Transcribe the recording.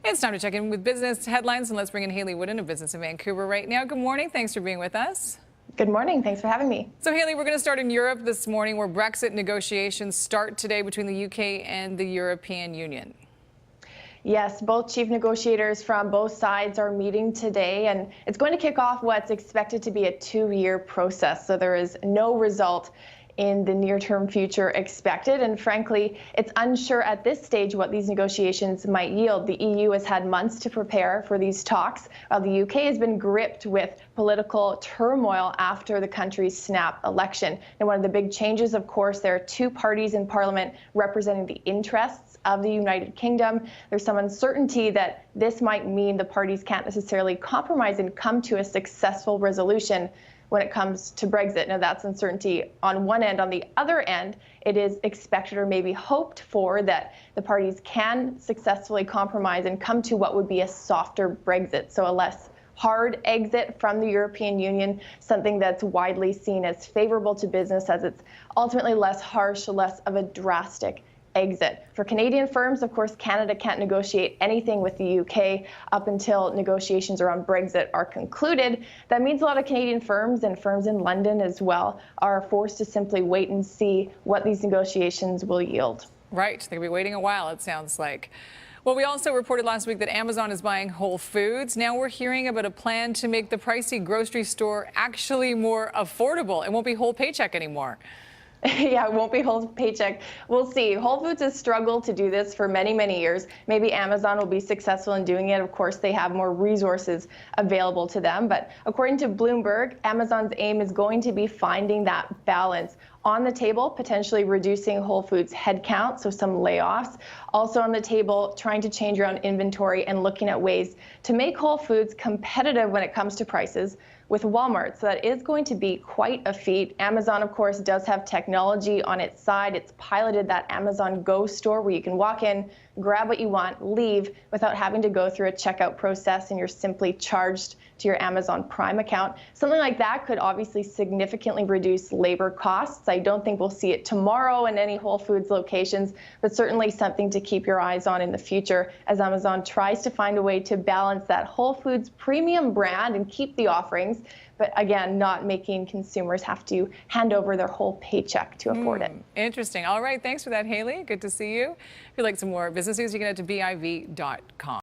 It's time to check in with business headlines, and let's bring in Haley Wooden of Business in Vancouver right now. Good morning. Thanks for being with us. Good morning. Thanks for having me. So, Haley, we're going to start in Europe this morning, where Brexit negotiations start today between the UK and the European Union. Yes, both chief negotiators from both sides are meeting today, and it's going to kick off what's expected to be a 2-year process. So there is no result in the near-term future expected, and frankly, it's unsure at this stage what these negotiations might yield. The EU has had months to prepare for these talks, while the UK has been gripped with political turmoil after the country's snap election. And one of the big changes, of course, there are 2 parties in Parliament representing the interests of the United Kingdom. There's some uncertainty that this might mean the parties can't necessarily compromise and come to a successful resolution when it comes to Brexit. Now, that's uncertainty on one end. On the other end, it is expected or maybe hoped for that the parties can successfully compromise and come to what would be a softer Brexit, so a less hard exit from the European Union, something that's widely seen as favorable to business as it's ultimately less harsh, less of a drastic exit. For Canadian firms, of course, Canada can't negotiate anything with the UK up until negotiations around Brexit are concluded. That means a lot of Canadian firms and firms in London as well are forced to simply wait and see what these negotiations will yield. Right. They'll be waiting a while, it sounds like. Well, we also reported last week that Amazon is buying Whole Foods. Now we're hearing about a plan to make the pricey grocery store actually more affordable. It won't be Whole Paycheck anymore. Yeah, it won't be Whole Paycheck. We'll see. Whole Foods has struggled to do this for many, many years. Maybe Amazon will be successful in doing it. Of course, they have more resources available to them. But according to Bloomberg, Amazon's aim is going to be finding that balance. On the table, potentially reducing Whole Foods headcount, so some layoffs. Also on the table, trying to change around inventory and looking at ways to make Whole Foods competitive when it comes to prices with Walmart. So that is going to be quite a feat. Amazon, of course, does have technology on its side. It's piloted that Amazon Go store where you can walk in, grab what you want, leave without having to go through a checkout process, and you're simply charged to your Amazon Prime account. Something like that could obviously significantly reduce labor costs. I don't think we'll see it tomorrow in any Whole Foods locations, but certainly something to keep your eyes on in the future as Amazon tries to find a way to balance that Whole Foods premium brand and keep the offerings, but again, not making consumers have to hand over their whole paycheck to afford it. Interesting. All right. Thanks for that, Haley. Good to see you. If you'd like some more business news, you can head to BIV.com.